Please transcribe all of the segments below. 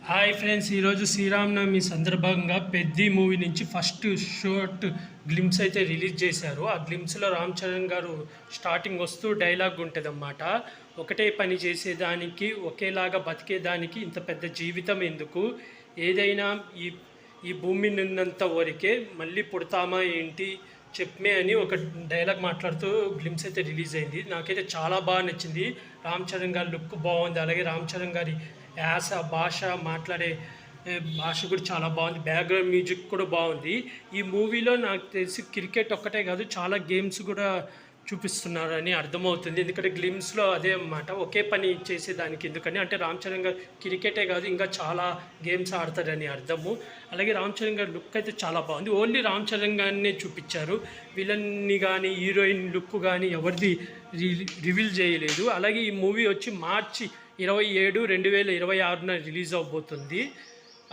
Hi friends, ఈరోజు శ్రీరామనవమి సందర్భంగా Peddi movie నుంచి ఫస్ట్ షార్ట్ గ్లిమ్స్ అయితే రిలీజ్ చేశారు. ఆ గ్లిమ్స్లో రామ్ చరణ్ గారు స్టార్టింగ్ వస్తూ డైలాగ్ ఉంటుంది అన్నమాట. ఒకటే పని చేసేదానికి, ఒకేలాగా బతికేదానికి ఇంత పెద్ద జీవితం ఎందుకు, ఏదైనా ఈ ఈ భూమి ఉన్నంత వరకే, మళ్ళీ పుడతామా ఏంటి చెప్పమే అని ఒక డైలాగ్ మాట్లాడుతూ గ్లిమ్స్ అయితే రిలీజ్ అయింది. నాకైతే చాలా బాగా నచ్చింది. రామ్ చరణ్ గారి లుక్ బాగుంది, అలాగే రామ్ చరణ్ గారి యాస భాష, మాట్లాడే భాష కూడా చాలా బాగుంది. బ్యాక్గ్రౌండ్ మ్యూజిక్ కూడా బాగుంది. ఈ మూవీలో నాకు తెలిసి క్రికెట్ ఒక్కటే కాదు, చాలా గేమ్స్ కూడా చూపిస్తున్నారని అర్థమవుతుంది. ఎందుకంటే గ్లిమ్స్లో అదే అన్నమాట, ఒకే పని చేసేదానికి ఎందుకని అంటే రామ్ చరణ్ గారు క్రికెటే కాదు ఇంకా చాలా గేమ్స్ ఆడతారని అర్థము. అలాగే రామ్ చరణ్ గారి లుక్ అయితే చాలా బాగుంది. ఓన్లీ రామ్ చరణ్ గారినే చూపించారు, విలన్ని కానీ హీరోయిన్ లుక్ కానీ ఎవరిది రివీల్ చేయలేదు. అలాగే ఈ మూవీ వచ్చి మార్చి 27, 2026 రిలీజ్ అవబోతుంది.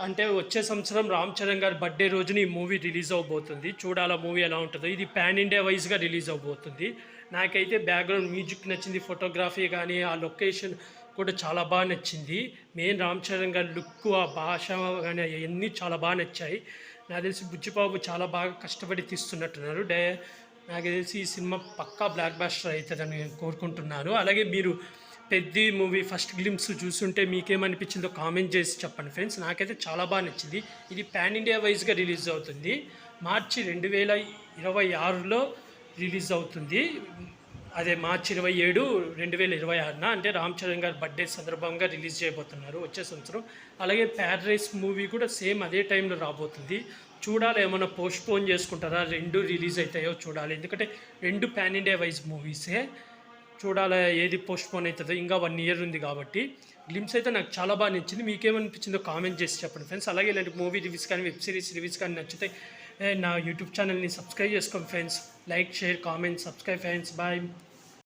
అంటే వచ్చే సంవత్సరం రామ్ చరణ్ గారి బర్త్డే రోజున ఈ మూవీ రిలీజ్ అవబోతుంది. చూడాల మూవీ ఎలా ఉంటుందో. ఇది పాన్ ఇండియా వైజ్గా రిలీజ్ అవబోతుంది. నాకైతే బ్యాక్గ్రౌండ్ మ్యూజిక్ నచ్చింది, ఫోటోగ్రఫీ కానీ ఆ లొకేషన్ కూడా చాలా బాగా నచ్చింది. మెయిన్ రామ్ చరణ్ గారి లుక్, ఆ భాష కానీ అవన్నీ చాలా బాగా నచ్చాయి. నాకు తెలిసి బుజ్జిబాబు చాలా బాగా కష్టపడి తీస్తున్నట్టున్నారు. నాకు తెలిసి ఈ సినిమా పక్కా బ్లాక్ బాస్టర్ అవుతుందని కోరుకుంటున్నాను. అలాగే మీరు పెద్ది మూవీ ఫస్ట్ గ్లిమ్స్ చూస్తుంటే మీకేమనిపించిందో కామెంట్ చేసి చెప్పండి ఫ్రెండ్స్. నాకైతే చాలా బాగా నచ్చింది. ఇది పాన్ ఇండియా వైజ్గా రిలీజ్ అవుతుంది. మార్చి 2026లో రిలీజ్ అవుతుంది. అదే మార్చి 27, 2026 అంటే రామ్ చరణ్ గారి బర్త్డే సందర్భంగా రిలీజ్ చేయబోతున్నారు వచ్చే సంవత్సరం. అలాగే ప్యారడైస్ మూవీ కూడా సేమ్ అదే టైంలో రాబోతుంది. చూడాలి, ఏమైనా పోస్ట్పోన్ చేసుకుంటారా, రెండు రిలీజ్ అవుతాయో చూడాలి. ఎందుకంటే రెండు పాన్ ఇండియా వైజ్ మూవీసే. చూడాలి ఏది పోస్ట్పోన్ అవుతుందో, ఇంకా 1 year ఉంది కాబట్టి. గ్లిమ్స్ అయితే నాకు చాలా బాగా నచ్చింది. మీకేమనిపించిందో కామెంట్ చేసి చెప్పండి ఫ్రెండ్స్. అలాగే ఇలాంటి మూవీ రివ్యూస్ కానీ వెబ్ సిరీస్ రివ్యూస్ కానీ నచ్చితే నా యూట్యూబ్ ఛానల్ని సబ్స్క్రైబ్ చేసుకోండి friends. Like, share, comment, subscribe friends. Bye.